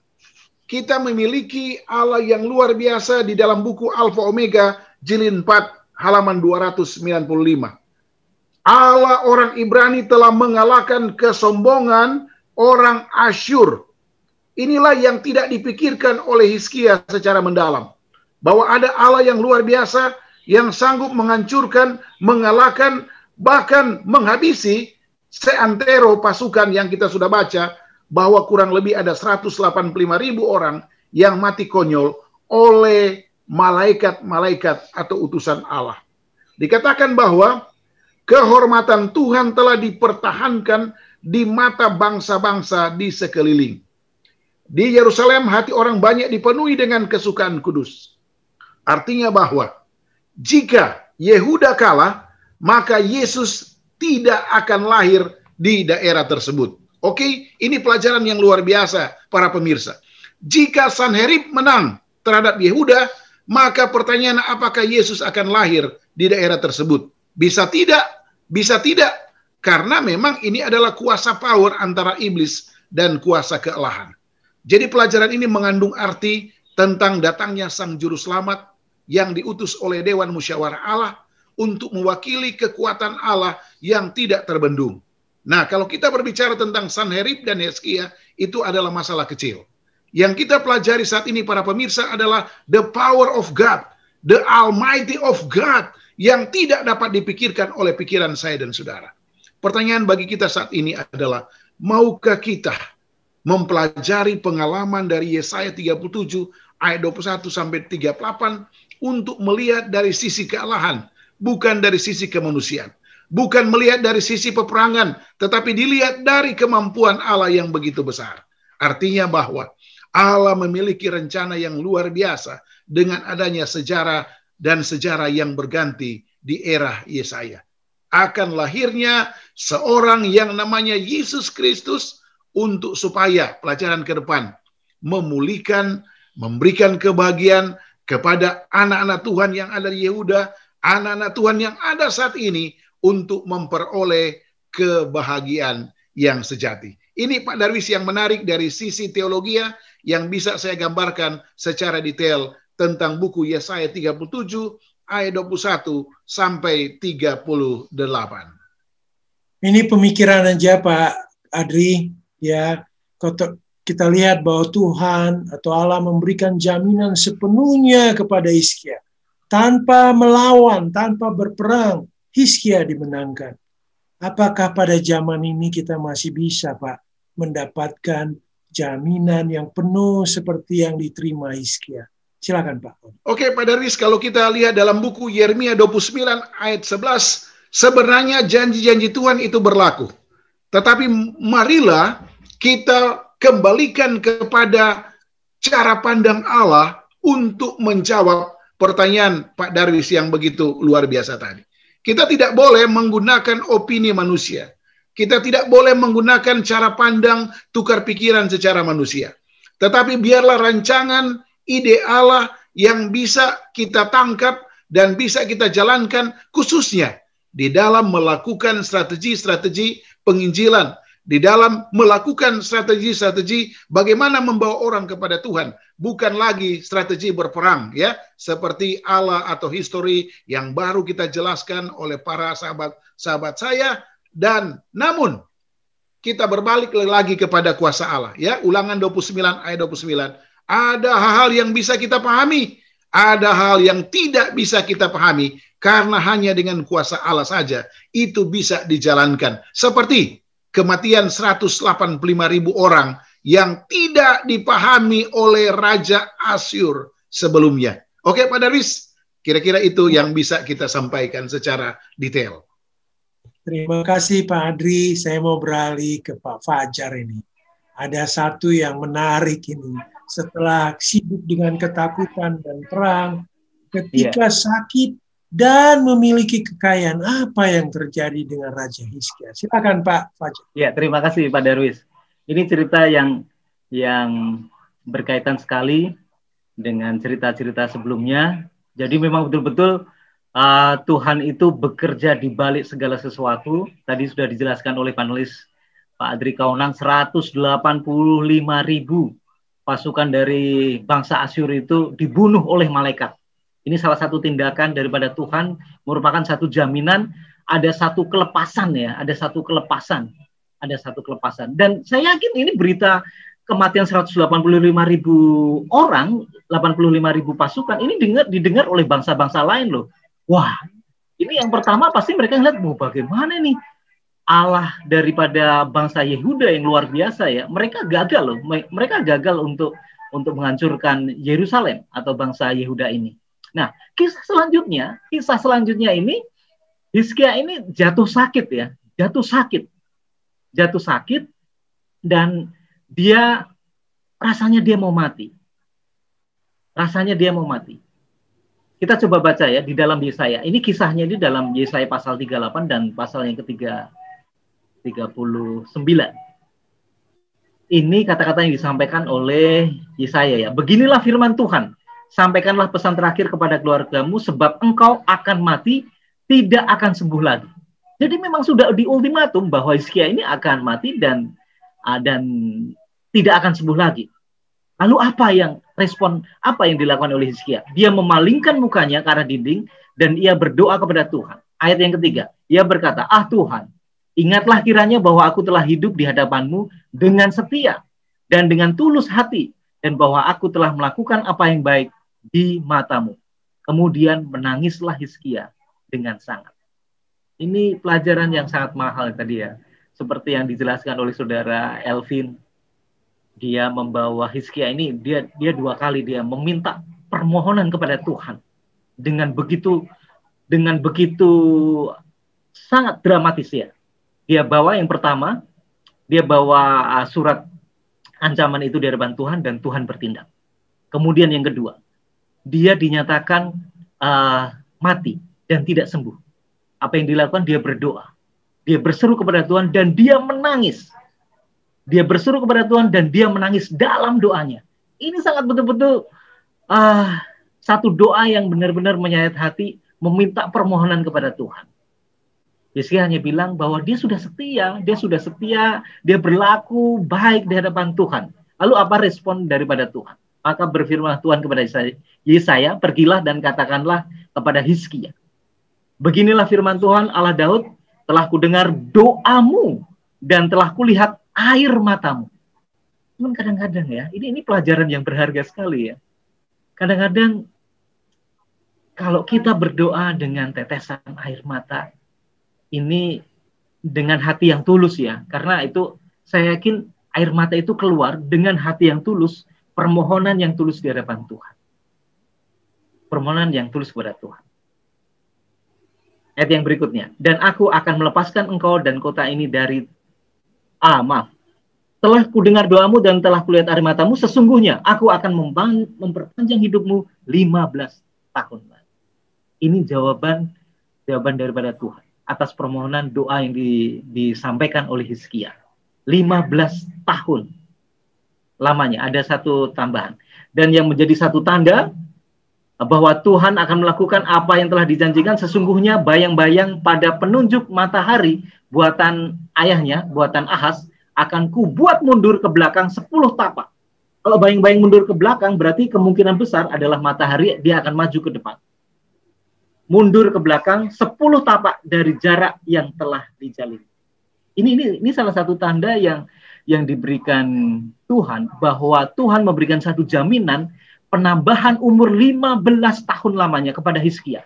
kita memiliki Allah yang luar biasa di dalam buku Alfa Omega jilid 4 halaman 295. Allah orang Ibrani telah mengalahkan kesombongan orang Asyur. Inilah yang tidak dipikirkan oleh Hizkia secara mendalam. Bahwa ada Allah yang luar biasa yang sanggup menghancurkan, mengalahkan, bahkan menghabisi seantero pasukan yang kita sudah baca, bahwa kurang lebih ada 185.000 orang yang mati konyol oleh malaikat-malaikat atau utusan Allah. Dikatakan bahwa kehormatan Tuhan telah dipertahankan di mata bangsa-bangsa di sekeliling. Di Yerusalem hati orang banyak dipenuhi dengan kesukaan kudus. Artinya bahwa jika Yehuda kalah, maka Yesus tidak akan lahir di daerah tersebut. Oke, ini pelajaran yang luar biasa para pemirsa. Jika Sanherib menang terhadap Yehuda, maka pertanyaan apakah Yesus akan lahir di daerah tersebut? Bisa tidak, karena memang ini adalah kuasa power antara iblis dan kuasa kealahan. Jadi pelajaran ini mengandung arti tentang datangnya Sang Juru Selamat yang diutus oleh Dewan Musyawarah Allah untuk mewakili kekuatan Allah yang tidak terbendung. Nah, kalau kita berbicara tentang Sanherib dan Hizkia, itu adalah masalah kecil. Yang kita pelajari saat ini para pemirsa adalah the power of God, the Almighty of God, yang tidak dapat dipikirkan oleh pikiran saya dan saudara. Pertanyaan bagi kita saat ini adalah, maukah kita mempelajari pengalaman dari Yesaya 37 ayat 21 sampai 38 untuk melihat dari sisi kealahan, bukan dari sisi kemanusiaan. Bukan melihat dari sisi peperangan, tetapi dilihat dari kemampuan Allah yang begitu besar. Artinya bahwa Allah memiliki rencana yang luar biasa dengan adanya sejarah dan sejarah yang berganti di era Yesaya. Akan lahirnya seorang yang namanya Yesus Kristus untuk supaya pelajaran ke depan memulihkan, memberikan kebahagiaan kepada anak-anak Tuhan yang ada di Yehuda, anak-anak Tuhan yang ada saat ini untuk memperoleh kebahagiaan yang sejati. Ini Pak Darwis yang menarik dari sisi teologi yang bisa saya gambarkan secara detail tentang buku Yesaya 37 ayat 21 sampai 38. Ini pemikiran aja Pak Adri, ya. Kita lihat bahwa Tuhan atau Allah memberikan jaminan sepenuhnya kepada Hizkia. Tanpa melawan, tanpa berperang, Hizkia dimenangkan. Apakah pada zaman ini kita masih bisa, Pak, mendapatkan jaminan yang penuh seperti yang diterima Hizkia? Silakan, Pak. Oke, Pak Darwis, kalau kita lihat dalam buku Yeremia 29 ayat 11, sebenarnya janji-janji Tuhan itu berlaku. Tetapi marilah kita kembalikan kepada cara pandang Allah untuk menjawab pertanyaan Pak Darwis yang begitu luar biasa tadi. Kita tidak boleh menggunakan opini manusia. Kita tidak boleh menggunakan cara pandang tukar pikiran secara manusia. Tetapi biarlah rancangan ide Allah yang bisa kita tangkap dan bisa kita jalankan khususnya di dalam melakukan strategi-strategi penginjilan, di dalam melakukan strategi-strategi bagaimana membawa orang kepada Tuhan, bukan lagi strategi berperang, ya, seperti Allah atau histori yang baru kita jelaskan oleh para sahabat saya. Dan namun kita berbalik lagi kepada kuasa Allah, ya. Ulangan 29 ayat 29. Ada hal-hal yang bisa kita pahami, ada hal yang tidak bisa kita pahami, karena hanya dengan kuasa Allah saja itu bisa dijalankan. Seperti kematian 185.000 orang yang tidak dipahami oleh Raja Asyur sebelumnya. Oke, Pak Darwis, kira-kira itu yang bisa kita sampaikan secara detail. Terima kasih Pak Adri. Saya mau beralih ke Pak Fajar ini. Ada satu yang menarik ini. Setelah sibuk dengan ketakutan dan perang, ketika sakit dan memiliki kekayaan, apa yang terjadi dengan Raja Hizkia? Silakan Pak Fajar. Ya, terima kasih Pak Darwis. Ini cerita yang berkaitan sekali dengan cerita-cerita sebelumnya. Jadi memang betul-betul Tuhan itu bekerja di balik segala sesuatu. Tadi sudah dijelaskan oleh panelis Pak Adri Kaunang, 185.000 pasukan dari bangsa Asyur itu dibunuh oleh malaikat. Ini salah satu tindakan daripada Tuhan, merupakan satu jaminan ada satu kelepasan ya, ada satu kelepasan. Dan saya yakin ini berita kematian 185.000 orang, 85.000 pasukan, ini didengar oleh bangsa-bangsa lain loh. Wah, ini yang pertama pasti mereka ngeliat, bagaimana nih Allah daripada bangsa Yehuda yang luar biasa ya. Mereka gagal loh. Mereka gagal untuk menghancurkan Yerusalem atau bangsa Yehuda ini. Nah, kisah selanjutnya ini Hizkia ini jatuh sakit ya. Jatuh sakit dan dia rasanya dia mau mati. Kita coba baca ya di dalam Yesaya. Ini kisahnya di dalam Yesaya pasal 38 dan pasal yang ketiga 39. Ini kata-kata yang disampaikan oleh Yesaya ya. Beginilah firman Tuhan. Sampaikanlah pesan terakhir kepada keluargamu sebab engkau akan mati, tidak akan sembuh lagi. Jadi memang sudah di ultimatum bahwa Hizkia ini akan mati dan tidak akan sembuh lagi. Lalu apa yang dilakukan oleh Hizkia? Dia memalingkan mukanya ke arah dinding dan ia berdoa kepada Tuhan. Ayat yang ketiga, ia berkata, Tuhan, ingatlah kiranya bahwa aku telah hidup di hadapan-Mu dengan setia dan dengan tulus hati, dan bahwa aku telah melakukan apa yang baik di mata-Mu. Kemudian menangislah Hizkia dengan sangat. Ini pelajaran yang sangat mahal tadi ya. Seperti yang dijelaskan oleh saudara Elvin, dia membawa Hizkia ini, dia 2 kali dia meminta permohonan kepada Tuhan. Dengan begitu sangat dramatis ya. Dia bawa yang pertama, dia bawa surat ancaman itu di hadapan Tuhan dan Tuhan bertindak. Kemudian yang kedua, dia dinyatakan mati dan tidak sembuh. Apa yang dilakukan? Dia berdoa. Dia berseru kepada Tuhan dan dia menangis. Dia berseru kepada Tuhan dan dia menangis dalam doanya. Ini sangat betul-betul satu doa yang benar-benar menyayat hati, meminta permohonan kepada Tuhan. Hizkia hanya bilang bahwa dia sudah setia, dia berlaku baik di hadapan Tuhan. Lalu apa respon daripada Tuhan? Maka berfirmanlah Tuhan kepada Yesaya, pergilah dan katakanlah kepada Hizkia, beginilah firman Tuhan Allah Daud, telah kudengar doamu dan telah kulihat air matamu. Cuman kadang-kadang ya, ini pelajaran yang berharga sekali ya. Kadang-kadang kalau kita berdoa dengan tetesan air mata, ini dengan hati yang tulus ya, karena itu saya yakin air mata itu keluar dengan hati yang tulus, permohonan yang tulus di hadapan Tuhan. Permohonan yang tulus kepada Tuhan. Ayat yang berikutnya, dan aku akan melepaskan engkau dan kota ini dari telah kudengar doamu dan telah kulihat air matamu, sesungguhnya aku akan memperpanjang hidupmu 15 tahun. Ini jawaban daripada Tuhan atas permohonan doa yang disampaikan oleh Hizkia. 15 tahun lamanya, ada satu tambahan. Dan yang menjadi satu tanda bahwa Tuhan akan melakukan apa yang telah dijanjikan, sesungguhnya bayang-bayang pada penunjuk matahari buatan ayahnya, buatan Ahaz, akan kubuat mundur ke belakang 10 tapak. Kalau bayang-bayang mundur ke belakang, berarti kemungkinan besar adalah matahari dia akan maju ke depan. Mundur ke belakang 10 tapak dari jarak yang telah dijalin. Ini salah satu tanda yang diberikan Tuhan, bahwa Tuhan memberikan satu jaminan penambahan umur 15 tahun lamanya kepada Hizkia.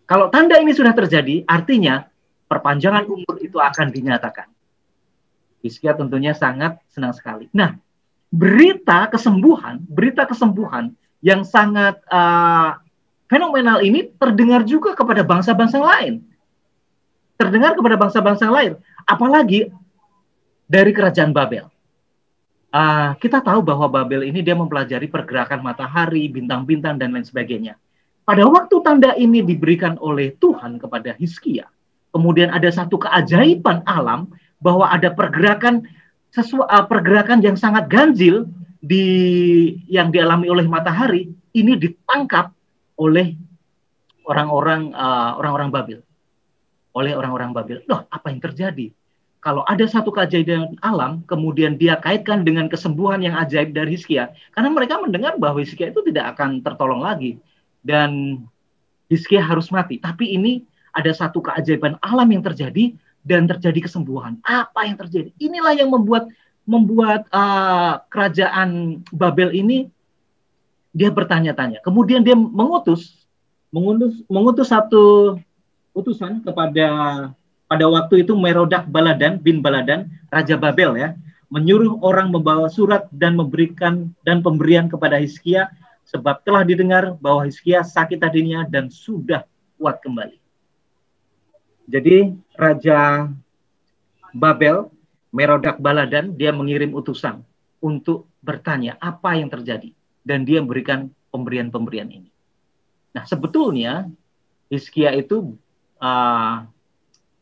Kalau tanda ini sudah terjadi, artinya perpanjangan umur itu akan dinyatakan. Hizkia tentunya sangat senang sekali. Nah, berita kesembuhan yang sangat fenomenal ini terdengar juga kepada bangsa-bangsa lain. Apalagi dari kerajaan Babel. Kita tahu bahwa Babel ini dia mempelajari pergerakan matahari, bintang-bintang, dan lain sebagainya. Pada waktu tanda ini diberikan oleh Tuhan kepada Hizkia, kemudian ada satu keajaiban alam, bahwa ada pergerakan yang sangat ganjil yang dialami oleh matahari, ini ditangkap oleh orang-orang Babel. Loh, apa yang terjadi? kalau ada satu keajaiban alam, kemudian dia kaitkan dengan kesembuhan yang ajaib dari Hizkia, karena mereka mendengar bahwa Hizkia itu tidak akan tertolong lagi, dan Hizkia harus mati. Tapi ini ada satu keajaiban alam yang terjadi, dan terjadi kesembuhan. Apa yang terjadi? Inilah yang membuat kerajaan Babel ini, dia bertanya-tanya. Kemudian dia mengutus satu utusan pada waktu itu Merodak bin Baladan, Raja Babel ya, menyuruh orang membawa surat dan memberikan dan pemberian kepada Hizkia, sebab telah didengar bahwa Hizkia sakit hatinya dan sudah kuat kembali. Jadi Raja Babel, Merodak Baladan, dia mengirim utusan untuk bertanya apa yang terjadi, dan dia memberikan pemberian-pemberian ini. Nah, sebetulnya Hizkia itu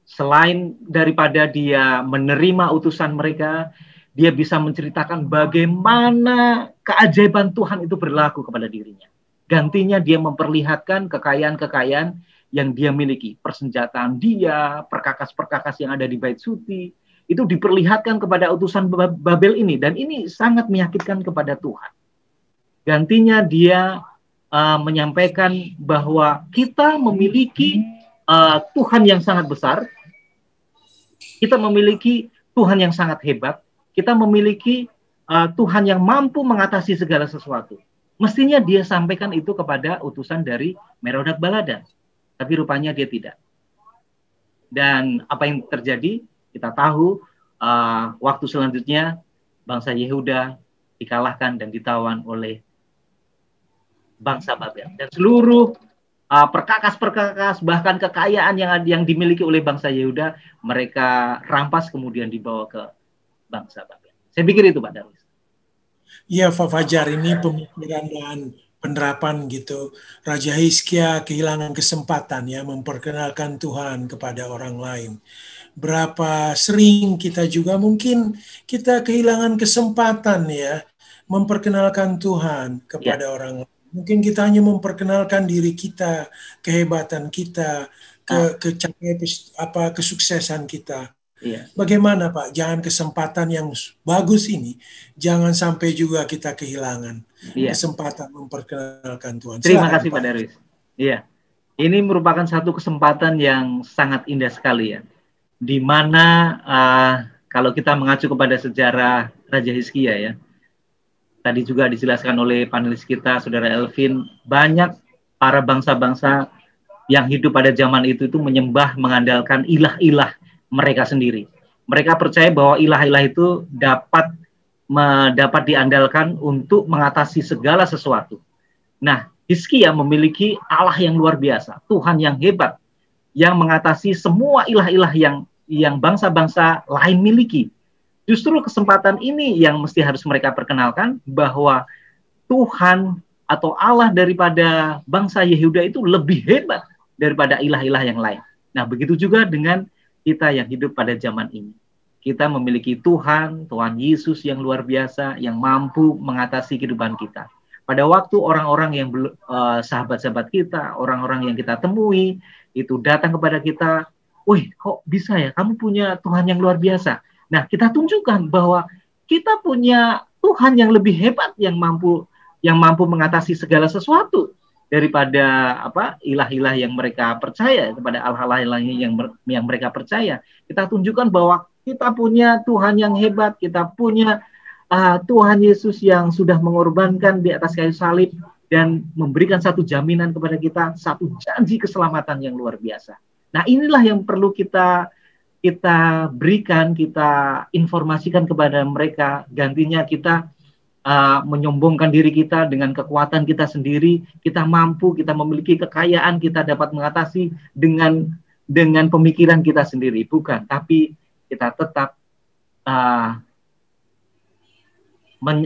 selain daripada dia menerima utusan mereka, dia bisa menceritakan bagaimana keajaiban Tuhan itu berlaku kepada dirinya. Gantinya dia memperlihatkan kekayaan-kekayaan yang dia miliki, persenjataan dia, perkakas-perkakas yang ada di Bait Suci, itu diperlihatkan kepada utusan Babel ini, dan ini sangat menyakitkan kepada Tuhan. Gantinya dia menyampaikan bahwa kita memiliki Tuhan yang sangat besar, kita memiliki Tuhan yang sangat hebat, kita memiliki Tuhan yang mampu mengatasi segala sesuatu. Mestinya dia sampaikan itu kepada utusan dari Merodak Baladan, tapi rupanya dia tidak. Dan apa yang terjadi? Kita tahu waktu selanjutnya bangsa Yehuda dikalahkan dan ditawan oleh bangsa Babel, dan seluruh perkakas-perkakas, bahkan kekayaan yang dimiliki oleh bangsa Yehuda, mereka rampas kemudian dibawa ke bangsa Babel. Saya pikir itu, Pak Darwis. Iya, Pak Fajar, ini pemikiran dan penerapan gitu. Raja Hizkia kehilangan kesempatan ya memperkenalkan Tuhan kepada orang lain. Berapa sering kita juga mungkin kita kehilangan kesempatan ya memperkenalkan Tuhan kepada orang lain. Mungkin kita hanya memperkenalkan diri kita, kehebatan kita, kesuksesan kita. Iya. Bagaimana Pak? Jangan kesempatan yang bagus ini, jangan sampai juga kita kehilangan kesempatan memperkenalkan Tuhan. Terima kasih Pak Darwis. Iya, ini merupakan satu kesempatan yang sangat indah sekali ya. Di mana kalau kita mengacu kepada sejarah Raja Hizkia ya, tadi juga dijelaskan oleh panelis kita, Saudara Elvin, banyak para bangsa-bangsa yang hidup pada zaman itu menyembah, mengandalkan ilah-ilah mereka sendiri. Mereka percaya bahwa ilah-ilah itu dapat diandalkan untuk mengatasi segala sesuatu. Nah, Hizkia memiliki Allah yang luar biasa, Tuhan yang hebat, yang mengatasi semua ilah-ilah yang bangsa-bangsa lain miliki. Justru kesempatan ini yang mesti harus mereka perkenalkan, bahwa Tuhan atau Allah daripada bangsa Yehuda itu lebih hebat daripada ilah-ilah yang lain. Nah, begitu juga dengan kita yang hidup pada zaman ini. Kita memiliki Tuhan Yesus yang luar biasa, yang mampu mengatasi kehidupan kita. Pada waktu orang-orang yang sahabat-sahabat kita, orang-orang yang kita temui, itu datang kepada kita, "Wih, kok bisa ya, kamu punya Tuhan yang luar biasa." Nah, kita tunjukkan bahwa kita punya Tuhan yang lebih hebat, yang mampu mengatasi segala sesuatu daripada ilah-ilah yang mereka percaya, kepada hal-hal yang mereka percaya. Kita tunjukkan bahwa kita punya Tuhan yang hebat, kita punya Tuhan Yesus yang sudah mengorbankan di atas kayu salib dan memberikan satu jaminan kepada kita, satu janji keselamatan yang luar biasa. Nah, inilah yang perlu kita berikan, kita informasikan kepada mereka. Gantinya kita menyombongkan diri kita dengan kekuatan kita sendiri. Kita mampu, kita memiliki kekayaan, kita dapat mengatasi dengan pemikiran kita sendiri. Bukan, tapi kita tetap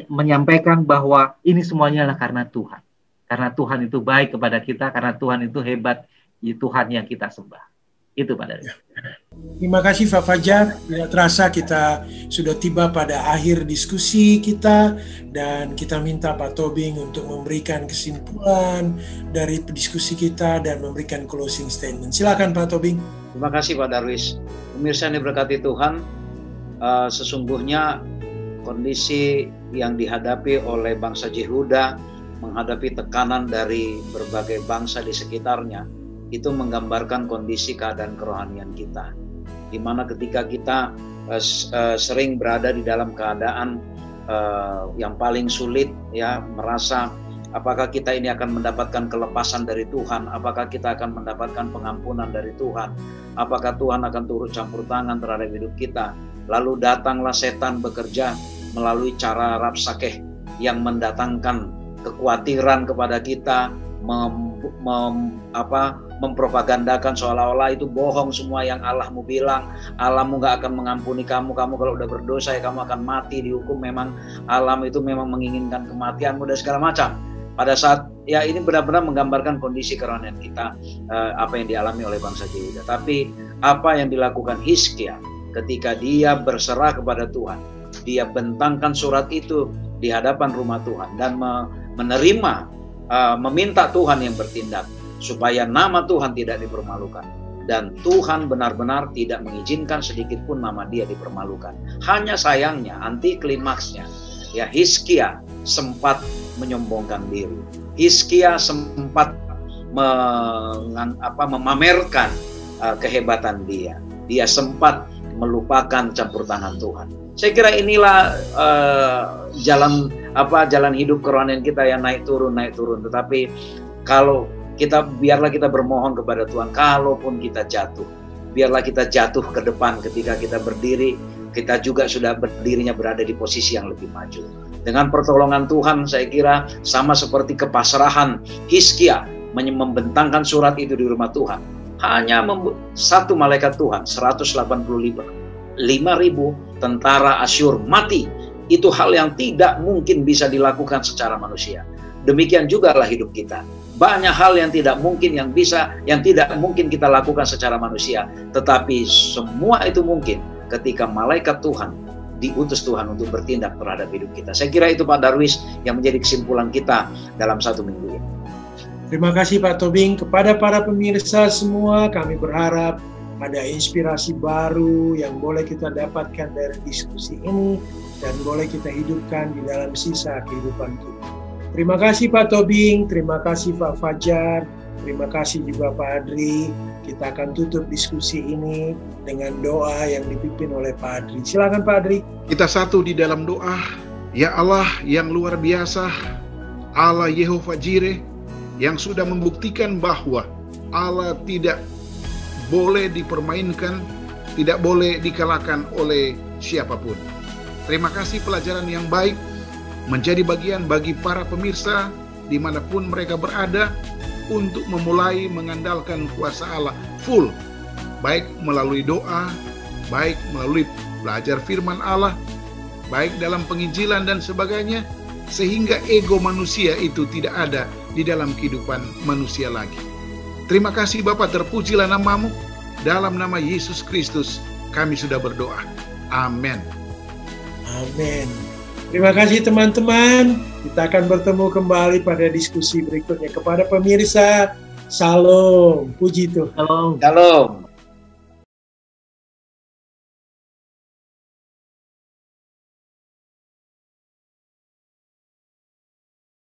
menyampaikan bahwa ini semuanya adalah karena Tuhan. Karena Tuhan itu baik kepada kita, karena Tuhan itu hebat, Tuhan yang kita sembah. Itu Pak Darwis. Terima kasih Pak Fajar. Tidak terasa kita sudah tiba pada akhir diskusi kita, dan kita minta Pak Tobing untuk memberikan kesimpulan dari diskusi kita dan memberikan closing statement. Silakan Pak Tobing. Terima kasih Pak Darwis. Pemirsa yang diberkati Tuhan, sesungguhnya kondisi yang dihadapi oleh bangsa Yehuda, menghadapi tekanan dari berbagai bangsa di sekitarnya, itu menggambarkan kondisi keadaan kerohanian kita, di mana ketika kita sering berada di dalam keadaan yang paling sulit, ya, merasa apakah kita ini akan mendapatkan kelepasan dari Tuhan, apakah kita akan mendapatkan pengampunan dari Tuhan, apakah Tuhan akan turut campur tangan terhadap hidup kita. Lalu datanglah setan bekerja melalui cara Rabsakeh yang mendatangkan kekhawatiran kepada kita, mempropagandakan seolah-olah itu bohong semua yang Allahmu bilang. Allahmu gak akan mengampuni kamu kalau udah berdosa ya kamu akan mati dihukum. Memang Allahmu itu memang menginginkan kematianmu dan segala macam. Pada saat ya ini benar-benar menggambarkan kondisi kerohanian kita, apa yang dialami oleh bangsa Yehuda. Tapi apa yang dilakukan Hizkia ketika dia berserah kepada Tuhan, dia bentangkan surat itu di hadapan rumah Tuhan dan menerima, meminta Tuhan yang bertindak supaya nama Tuhan tidak dipermalukan, dan Tuhan benar-benar tidak mengizinkan sedikit pun nama dia dipermalukan. Hanya sayangnya anti klimaksnya, ya, Hizkia sempat menyombongkan diri. Hizkia sempat memamerkan kehebatan dia. Dia sempat melupakan campur tangan Tuhan. Saya kira inilah jalan hidup kerohanian kita yang naik turun. Tetapi kalau biarlah kita bermohon kepada Tuhan, kalaupun kita jatuh, biarlah kita jatuh ke depan. Ketika kita berdiri, kita juga sudah berdirinya berada di posisi yang lebih maju. Dengan pertolongan Tuhan, saya kira sama seperti kepasrahan Hizkia membentangkan surat itu di rumah Tuhan. Hanya satu malaikat Tuhan, 185.000 tentara Asyur mati. Itu hal yang tidak mungkin bisa dilakukan secara manusia. Demikian juga lah hidup kita. Banyak hal yang tidak mungkin yang tidak mungkin kita lakukan secara manusia, tetapi semua itu mungkin ketika malaikat Tuhan diutus Tuhan untuk bertindak terhadap hidup kita. Saya kira itu Pak Darwis yang menjadi kesimpulan kita dalam 1 minggu ini. Terima kasih Pak Tobing. Kepada para pemirsa semua, kami berharap ada inspirasi baru yang boleh kita dapatkan dari diskusi ini dan boleh kita hidupkan di dalam sisa kehidupan kita. Terima kasih Pak Tobing, terima kasih Pak Fajar, terima kasih juga Pak Adri. Kita akan tutup diskusi ini dengan doa yang dipimpin oleh Pak Adri. Silakan Pak Adri. Kita satu di dalam doa. Ya Allah yang luar biasa, Allah Yehova Jireh, yang sudah membuktikan bahwa Allah tidak boleh dipermainkan, tidak boleh dikalahkan oleh siapapun. Terima kasih pelajaran yang baik menjadi bagian bagi para pemirsa dimanapun mereka berada untuk memulai mengandalkan kuasa Allah full, baik melalui doa, baik melalui belajar firman Allah, baik dalam penginjilan dan sebagainya, sehingga ego manusia itu tidak ada di dalam kehidupan manusia lagi. Terima kasih Bapa, terpujilah namamu. Dalam nama Yesus Kristus kami sudah berdoa. Amin. Amin. Terima kasih teman-teman. Kita akan bertemu kembali pada diskusi berikutnya. Kepada pemirsa, Shalom. Puji Tuhan. Shalom.